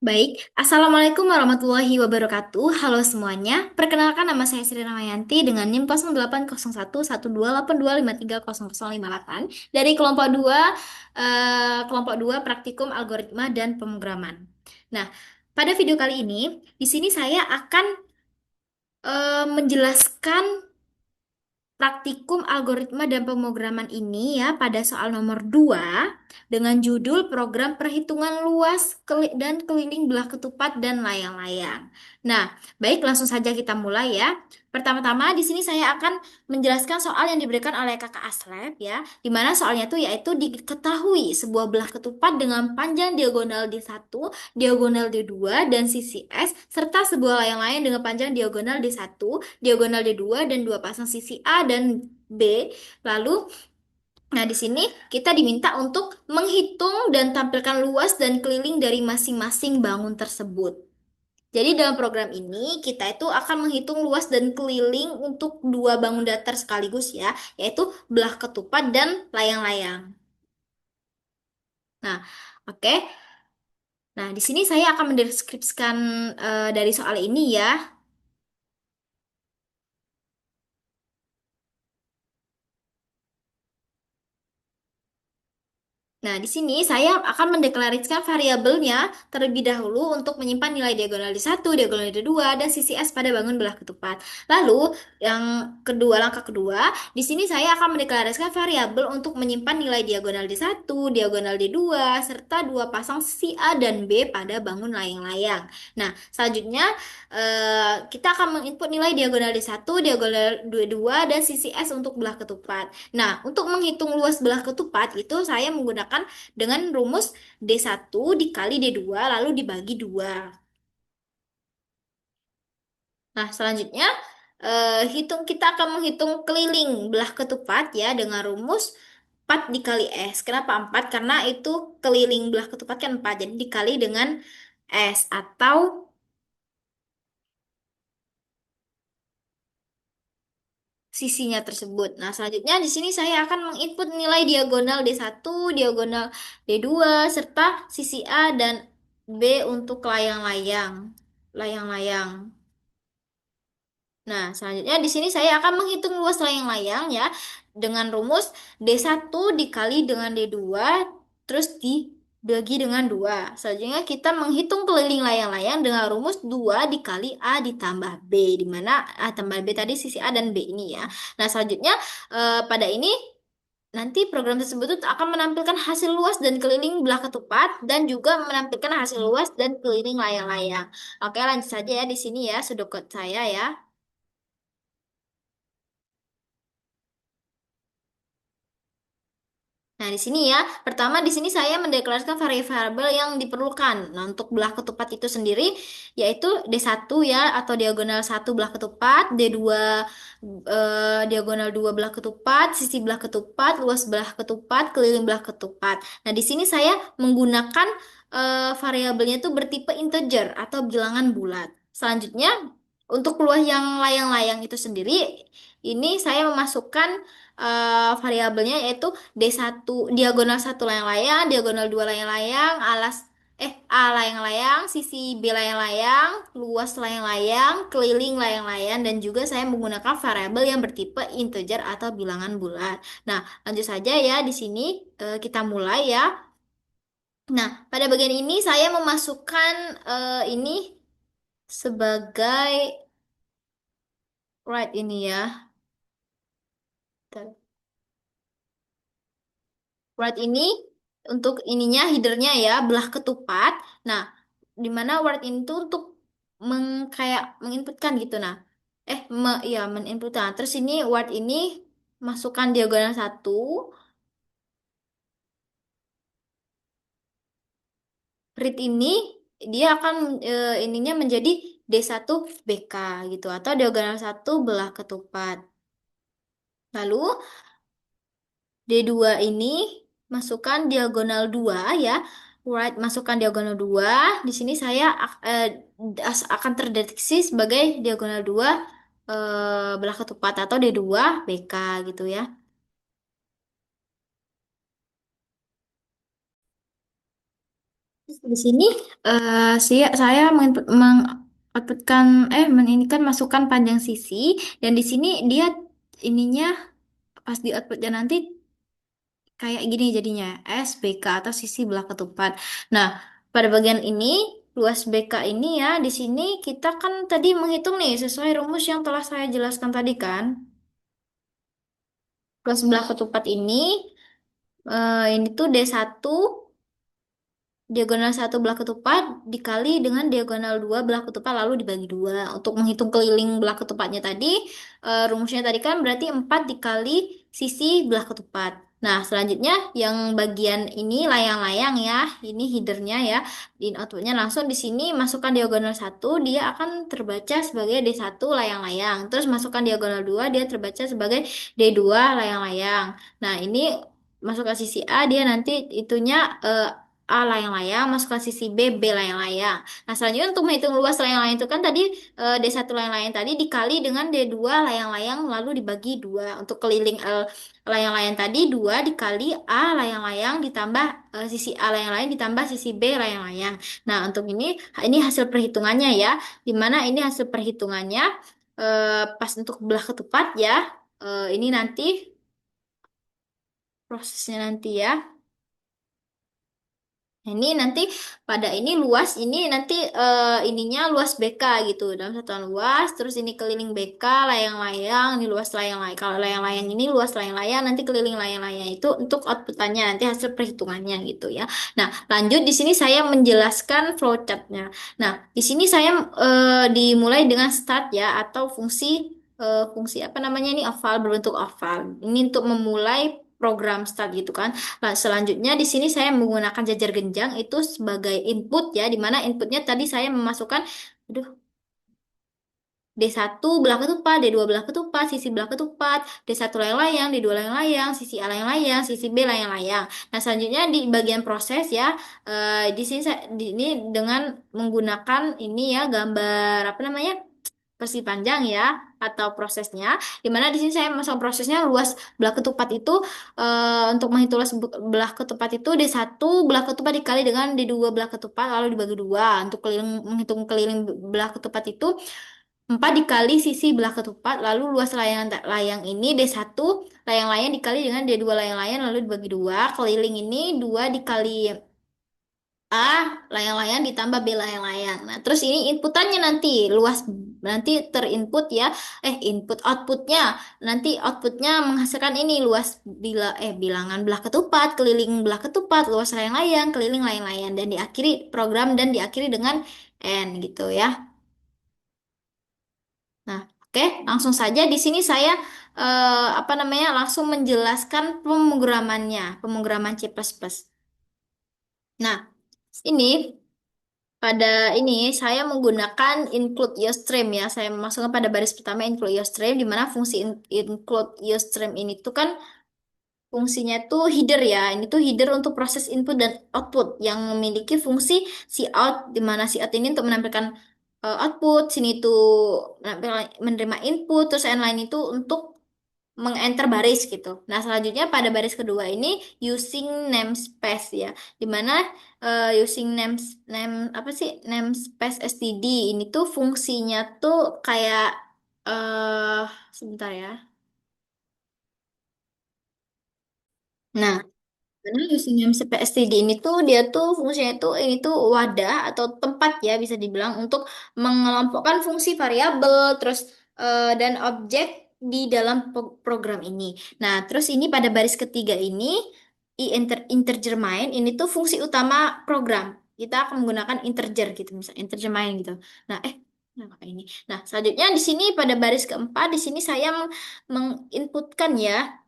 Baik, Assalamualaikum warahmatullahi wabarakatuh. Halo semuanya, perkenalkan nama saya Sri Ramayanti dengan NIM 08011282530058 dari kelompok 2 Praktikum Algoritma dan Pemrograman. Nah, pada video kali ini, di sini saya akan menjelaskan praktikum algoritma dan pemrograman ini ya pada soal nomor 2 dengan judul program perhitungan luas dan keliling belah ketupat dan layang-layang. Nah, baik langsung saja kita mulai ya. Pertama-tama di sini saya akan menjelaskan soal yang diberikan oleh Kakak Aslep ya, di mana soalnya itu yaitu diketahui sebuah belah ketupat dengan panjang diagonal D1, diagonal D2 dan sisi S serta sebuah layang-layang dengan panjang diagonal D1, diagonal D2 dan dua pasang sisi A dan B. Lalu, nah di sini kita diminta untuk menghitung dan tampilkan luas dan keliling dari masing-masing bangun tersebut. Jadi dalam program ini kita itu akan menghitung luas dan keliling untuk dua bangun datar sekaligus ya, yaitu belah ketupat dan layang-layang. Nah, oke. Nah, di sini saya akan mendeskripsikan dari soal ini ya. Nah, di sini saya akan mendeklarasikan variabelnya terlebih dahulu untuk menyimpan nilai diagonal D1, diagonal D2, dan sisi S pada bangun belah ketupat. Lalu, langkah kedua, di sini saya akan mendeklarasikan variabel untuk menyimpan nilai diagonal D1, diagonal D2, serta dua pasang sisi A dan B pada bangun layang-layang. Nah, selanjutnya kita akan menginput nilai diagonal D1, diagonal D2, dan sisi S untuk belah ketupat. Nah, untuk menghitung luas belah ketupat itu saya menggunakan dengan rumus D1 dikali D2 lalu dibagi 2. Nah, selanjutnya kita akan menghitung keliling belah ketupat ya dengan rumus 4 dikali S. Kenapa 4? Karena itu keliling belah ketupat kan 4, jadi dikali dengan S atau sisinya tersebut. Nah, selanjutnya di sini saya akan menginput nilai diagonal D1, diagonal D2, serta sisi A dan B untuk layang-layang. Layang-layang. Nah, selanjutnya di sini saya akan menghitung luas layang-layang ya dengan rumus D1 dikali dengan D2 terus dibagi dengan 2. Selanjutnya kita menghitung keliling layang-layang dengan rumus 2 dikali A ditambah B di mana A tambah B tadi sisi A dan B ini ya. Nah, selanjutnya pada ini nanti program tersebut tuh akan menampilkan hasil luas dan keliling belah ketupat dan juga menampilkan hasil luas dan keliling layang-layang. Oke, lanjut saja ya di sini ya sudut code saya ya. Nah, di sini ya, pertama di sini saya mendeklarasikan variabel yang diperlukan. Nah, untuk belah ketupat itu sendiri yaitu D1 ya atau diagonal satu belah ketupat, D2 diagonal 2 belah ketupat, sisi belah ketupat, luas belah ketupat, keliling belah ketupat. Nah, di sini saya menggunakan variabelnya itu bertipe integer atau bilangan bulat. Selanjutnya, untuk luas yang layang-layang itu sendiri, ini saya memasukkan variabelnya yaitu D1 diagonal satu layang-layang, diagonal 2 layang-layang, A layang-layang, sisi B layang-layang, luas layang-layang, keliling layang-layang dan juga saya menggunakan variabel yang bertipe integer atau bilangan bulat. Nah, lanjut saja ya di sini kita mulai ya. Nah, pada bagian ini saya memasukkan ini sebagai right ini ya. Word ini untuk ininya headernya ya belah ketupat. Nah, di mana word ini tuh untuk kayak menginputkan gitu. Nah, ya meninputkan. Terus ini word ini masukkan diagonal satu. Read ini dia akan ininya menjadi D1 BK gitu atau diagonal satu belah ketupat. Lalu D2 ini masukkan diagonal 2 ya. Right, masukkan diagonal 2. Di sini saya akan terdeteksi sebagai diagonal 2 belah ketupat atau D2 BK gitu ya. Terus di sini saya mengoutputkan meninikan masukan panjang sisi dan di sini dia ininya pas di outputnya nanti kayak gini jadinya SBK atau sisi belah ketupat. Nah, pada bagian ini luas BK ini ya di sini kita kan tadi menghitung nih sesuai rumus yang telah saya jelaskan tadi kan. Luas belah ketupat ini tuh D1 diagonal satu belah ketupat dikali dengan diagonal dua belah ketupat lalu dibagi dua. Untuk menghitung keliling belah ketupatnya tadi, rumusnya tadi kan berarti 4 dikali sisi belah ketupat. Nah, selanjutnya yang bagian ini layang-layang ya, ini headernya ya, di outputnya langsung di sini masukkan diagonal satu, dia akan terbaca sebagai D1 layang-layang. Terus masukkan diagonal 2 dia terbaca sebagai D2 layang-layang. Nah, ini masuk ke sisi A, dia nanti itunya A layang-layang masuk ke sisi B, B layang-layang. Nah, selanjutnya untuk menghitung luas layang-layang itu kan tadi D1 layang-layang tadi dikali dengan D2 layang-layang lalu dibagi dua. Untuk keliling layang-layang tadi 2 dikali A layang-layang ditambah sisi A layang-layang ditambah sisi B layang-layang. Nah, untuk ini hasil perhitungannya ya. Dimana ini hasil perhitungannya pas untuk belah ketupat ya. Ini nanti prosesnya nanti ya. Nah, ini nanti pada ini luas ini nanti ininya luas BK gitu dalam satuan luas terus ini keliling BK layang-layang ini luas layang-layang kalau layang-layang ini luas layang-layang nanti keliling layang-layang itu untuk outputannya nanti hasil perhitungannya gitu ya. Nah, lanjut di sini saya menjelaskan flowchartnya. Nah, di sini saya dimulai dengan start ya atau fungsi apa namanya ini oval berbentuk oval ini untuk memulai program start gitu kan. Nah, selanjutnya di sini saya menggunakan jajar genjang itu sebagai input ya, di mana inputnya tadi saya memasukkan aduh, D1 belah ketupat, D2 belah ketupat, sisi belah ketupat, D1 layang-layang, D2 layang-layang, sisi A layang-layang, sisi B layang-layang. Nah, selanjutnya di bagian proses ya, di sini ini dengan menggunakan ini ya gambar apa namanya? Versi panjang ya atau prosesnya di mana di sini saya masuk prosesnya luas belah ketupat itu untuk menghitung luas belah ketupat itu D1 belah ketupat dikali dengan D2 belah ketupat lalu dibagi dua untuk menghitung keliling belah ketupat itu 4 dikali sisi belah ketupat lalu luas layang layang ini D1 layang-layang dikali dengan D2 layang-layang lalu dibagi dua keliling ini 2 dikali A layang-layang ditambah B layang-layang. Nah, terus ini inputannya nanti luas nanti terinput ya. Input outputnya nanti outputnya menghasilkan ini luas bilangan belah ketupat, keliling belah ketupat, luas layang-layang, keliling layang-layang dan diakhiri program dan diakhiri dengan N gitu ya. Nah, oke, langsung saja di sini saya apa namanya langsung menjelaskan pemrograman C++. Nah, ini pada ini saya menggunakan include youstream ya. Saya memasukkan pada baris pertama include youstream di mana fungsi include youstream ini tuh kan fungsinya tuh header ya. Ini tuh header untuk proses input dan output yang memiliki fungsi cout di mana cout ini untuk menampilkan output, sini tuh menerima input, terus yang lain itu untuk mengenter baris gitu. Nah, selanjutnya pada baris kedua ini using namespace ya. Di mana using apa sih namespace std ini tuh fungsinya tuh kayak eh sebentar ya. Nah, karena using namespace std ini tuh dia tuh fungsinya tuh ini tuh wadah atau tempat ya bisa dibilang untuk mengelompokkan fungsi variabel terus dan objek di dalam program ini. Nah, terus ini pada baris ketiga ini integer main ini tuh fungsi utama program. Kita akan menggunakan integer gitu misalnya integer main gitu. Nah, nah kayak ini. Nah, selanjutnya di sini pada baris keempat di sini saya menginputkan ya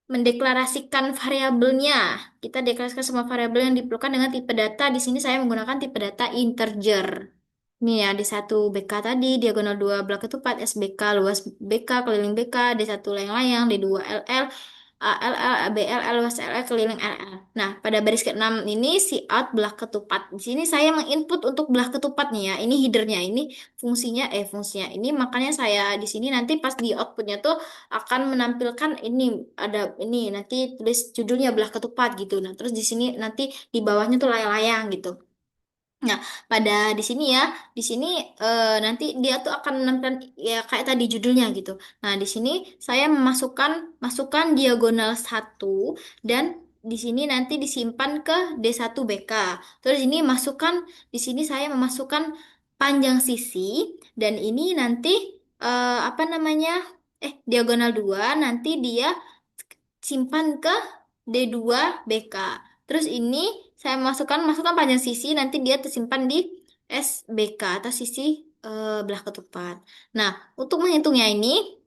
mendeklarasikan variabelnya. Kita deklarasikan semua variabel yang diperlukan dengan tipe data. Di sini saya menggunakan tipe data integer. Ini ya, D1 BK tadi, diagonal 2 belah ketupat, SBK, luas BK, keliling BK, D1 layang-layang, D2 LL, ALL, ABL, LWS, LL, keliling LL. Nah, pada baris ke-6 ini si out belah ketupat. Di sini saya menginput untuk belah ketupat nih ya. Ini headernya, ini fungsinya ini, makanya saya di sini nanti pas di outputnya tuh akan menampilkan ini, ada ini nanti tulis judulnya belah ketupat gitu. Nah, terus di sini nanti di bawahnya tuh layang-layang gitu. Nah, pada di sini ya, di sini nanti dia tuh akan menampilkan ya kayak tadi judulnya gitu. Nah, di sini saya masukkan diagonal satu dan di sini nanti disimpan ke D1 BK. Terus ini di sini saya memasukkan panjang sisi dan ini nanti apa namanya? Diagonal 2 nanti dia simpan ke D2 BK. Terus ini saya masukkan panjang sisi, nanti dia tersimpan di SBK atau sisi belah ketupat. Nah, untuk menghitungnya ini,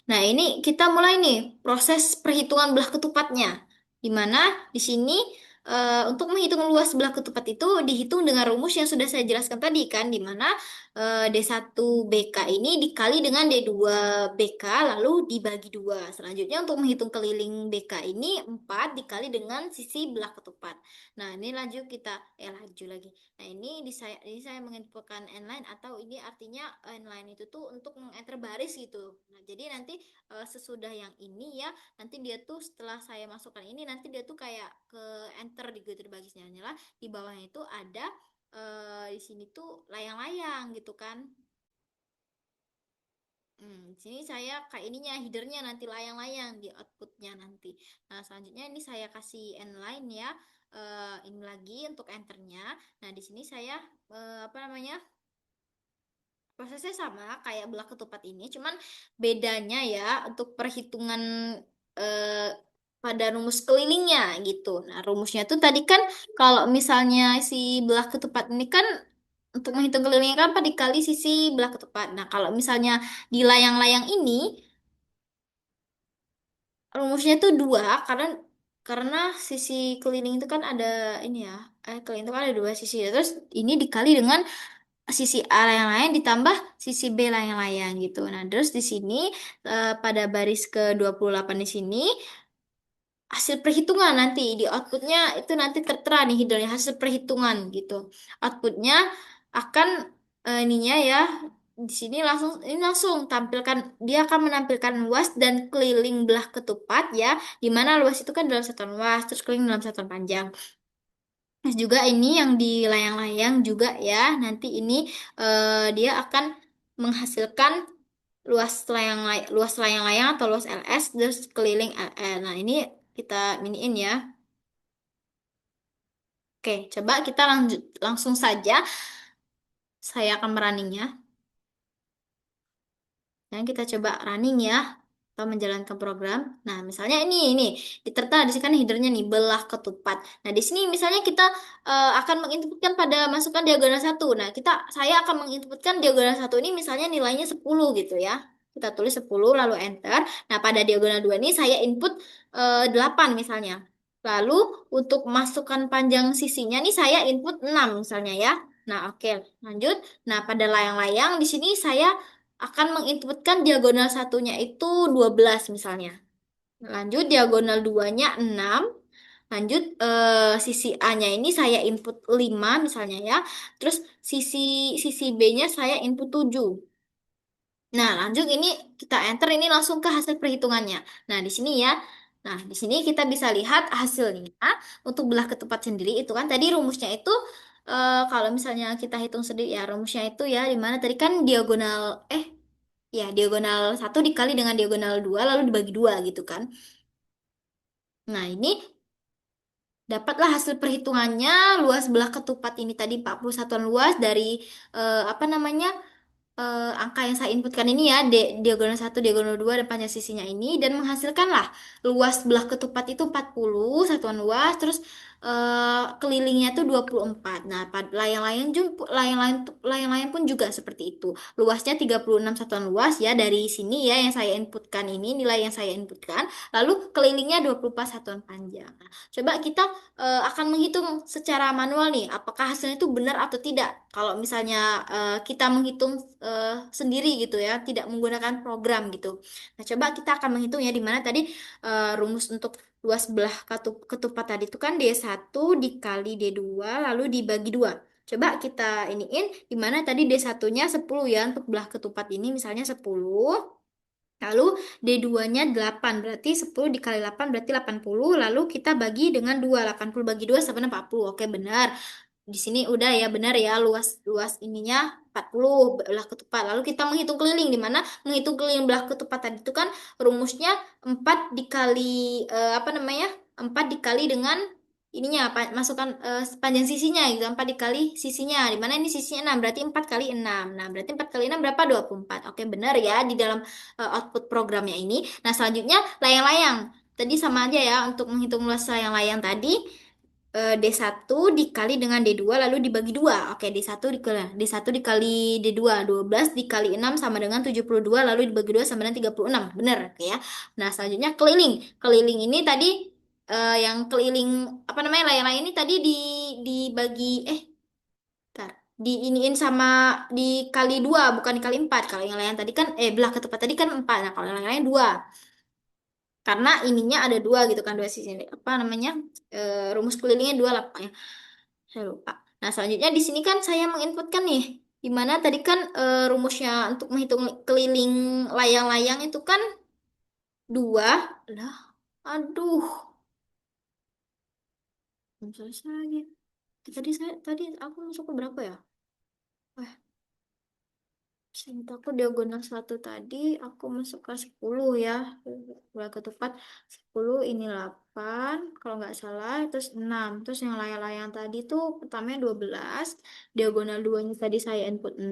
nah, ini kita mulai nih proses perhitungan belah ketupatnya. Di mana di sini untuk menghitung luas belah ketupat itu dihitung dengan rumus yang sudah saya jelaskan tadi kan, di mana D1 BK ini dikali dengan D2 BK lalu dibagi dua. Selanjutnya untuk menghitung keliling BK ini 4 dikali dengan sisi belah ketupat. Nah, ini laju lagi. Nah, ini saya menginfokan inline atau ini artinya inline itu tuh untuk mengenter baris gitu. Nah, jadi nanti sesudah yang ini ya, nanti dia tuh setelah saya masukkan ini nanti dia tuh kayak ke enter di gitu barisnya lah. Di bawahnya itu ada di sini tuh layang-layang gitu kan. Di sini saya kayak ininya headernya nanti layang-layang di outputnya nanti. Nah, selanjutnya ini saya kasih inline ya. Ini lagi untuk enternya. Nah, di sini saya apa namanya, prosesnya sama kayak belah ketupat ini, cuman bedanya ya untuk perhitungan eh, pada rumus kelilingnya gitu. Nah, rumusnya tuh tadi kan kalau misalnya si belah ketupat ini kan untuk menghitung kelilingnya kan apa dikali sisi belah ketupat. Nah, kalau misalnya di layang-layang ini rumusnya tuh dua, karena sisi keliling itu kan ada ini ya, keliling itu kan ada dua sisi. Terus ini dikali dengan sisi A layang-layang ditambah sisi B layang-layang gitu. Nah, terus di sini pada baris ke 28 di sini hasil perhitungan nanti di outputnya itu nanti tertera nih headernya hasil perhitungan gitu. Outputnya akan ininya ya di sini langsung tampilkan, dia akan menampilkan luas dan keliling belah ketupat ya, di mana luas itu kan dalam satuan luas terus keliling dalam satuan panjang. Terus juga ini yang di layang-layang juga ya. Nanti ini dia akan menghasilkan luas layang-layang atau luas LS terus keliling LL. Nah, ini kita miniin ya. Oke, coba kita langsung saja saya akan merunningnya. Dan kita coba running ya, atau menjalankan program. Nah, misalnya ini ditertera di sini kan headernya nih belah ketupat. Nah, di sini misalnya kita akan menginputkan pada masukan diagonal satu. Nah, saya akan menginputkan diagonal satu ini misalnya nilainya 10 gitu ya. Kita tulis 10 lalu enter. Nah, pada diagonal 2 ini saya input 8 misalnya. Lalu untuk masukkan panjang sisinya nih saya input 6 misalnya ya. Nah, oke, lanjut. Nah, pada layang-layang di sini saya akan menginputkan diagonal satunya itu 12 misalnya. Lanjut diagonal duanya 6. Lanjut sisi A-nya ini saya input 5 misalnya ya. Terus sisi sisi B-nya saya input 7. Nah, lanjut ini kita enter ini langsung ke hasil perhitungannya. Nah, di sini ya. Nah, di sini kita bisa lihat hasilnya untuk belah ketupat sendiri itu kan tadi rumusnya itu kalau misalnya kita hitung sendiri ya rumusnya itu ya di mana tadi kan diagonal satu dikali dengan diagonal 2 lalu dibagi 2 gitu kan. Nah, ini dapatlah hasil perhitungannya luas belah ketupat ini tadi 41-an luas dari apa namanya angka yang saya inputkan ini ya diagonal satu diagonal 2 dan panjang sisinya ini dan menghasilkanlah luas belah ketupat itu 40 satuan luas terus kelilingnya tuh 24. Nah, layang-layang layang-layang pun juga seperti itu. Luasnya 36 satuan luas ya dari sini ya yang saya inputkan ini nilai yang saya inputkan. Lalu kelilingnya 24 satuan panjang. Nah, coba kita akan menghitung secara manual nih, apakah hasilnya itu benar atau tidak. Kalau misalnya kita menghitung sendiri gitu ya, tidak menggunakan program gitu. Nah, coba kita akan menghitung ya di mana tadi rumus untuk luas belah ketupat tadi itu kan D1 dikali D2 lalu dibagi 2. Coba kita iniin di mana tadi D1-nya 10 ya untuk belah ketupat ini misalnya 10. Lalu D2-nya 8 berarti 10 dikali 8 berarti 80. Lalu kita bagi dengan 2. 80 bagi 2 sama dengan 40. Oke, benar. Di sini udah ya benar ya luas luas ininya 40 belah ketupat. Lalu kita menghitung keliling di mana menghitung keliling belah ketupat tadi itu kan rumusnya 4 dikali apa namanya? 4 dikali dengan ininya masukkan panjang sisinya gitu. 4 dikali sisinya. Di mana ini sisinya 6 berarti 4 kali 6. Nah, berarti 4 kali 6 berapa? 24. Oke, benar ya di dalam output programnya ini. Nah, selanjutnya layang-layang. Tadi sama aja ya untuk menghitung luas layang-layang tadi D1 dikali dengan D2 lalu dibagi 2. Oke, D1 dikali D2, 12 dikali 6 sama dengan 72 lalu dibagi 2 sama dengan 36. Benar, oke ya. Nah, selanjutnya keliling. Keliling ini tadi yang keliling apa namanya layang-layang ini tadi dibagi bentar. Diiniin sama dikali 2 bukan dikali 4. Kalau yang layang tadi kan belah ketupat tadi kan 4. Nah, kalau yang lain 2 karena ininya ada 2 gitu kan dua sisi apa namanya rumus kelilingnya 2 lah pokoknya. Saya lupa. Nah, selanjutnya di sini kan saya menginputkan nih, di mana tadi kan rumusnya untuk menghitung keliling layang-layang itu kan 2. Lah, aduh, belum selesai lagi. Tadi aku masuk ke berapa ya? Wah, cintaku diagonal satu tadi, aku masuk ke 10 ya. Bola ketupat 10 ini 8 kalau nggak salah, terus 6. Terus yang layang-layang tadi tuh pertamanya 12 diagonal 2-nya tadi saya input 6.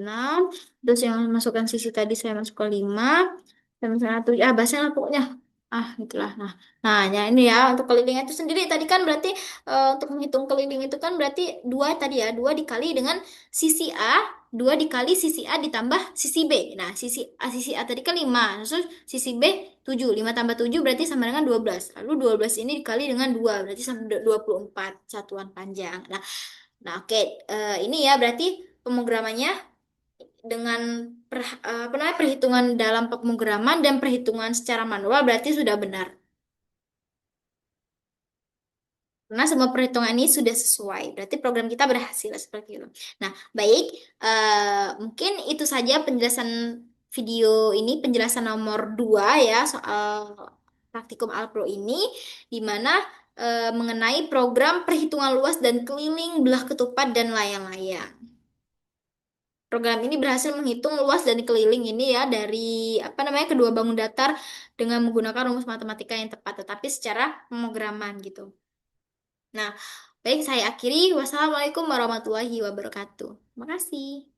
Terus yang masukkan sisi tadi saya masuk ke 5. Dan misalnya 7, bahasanya lah pokoknya. Itulah. Nah, ya ini ya untuk kelilingnya itu sendiri tadi kan berarti untuk menghitung keliling itu kan berarti 2 tadi ya, 2 dikali dengan sisi A 2 dikali sisi A ditambah sisi B. Nah, sisi A tadi kan 5. Terus sisi B 7. 5 tambah 7 berarti sama dengan 12. Lalu 12 ini dikali dengan 2 berarti sama 24 satuan panjang. Oke. Ini ya berarti pemrogramannya dengan apa namanya perhitungan dalam pemrograman dan perhitungan secara manual berarti sudah benar. Karena semua perhitungan ini sudah sesuai. Berarti program kita berhasil seperti itu. Nah, baik. Mungkin itu saja penjelasan video ini, penjelasan nomor 2 ya soal praktikum Alpro ini, di mana mengenai program perhitungan luas dan keliling belah ketupat dan layang-layang. Program ini berhasil menghitung luas dan keliling ini ya dari apa namanya kedua bangun datar dengan menggunakan rumus matematika yang tepat, tetapi secara pemrograman gitu. Nah, baik saya akhiri. Wassalamualaikum warahmatullahi wabarakatuh. Makasih.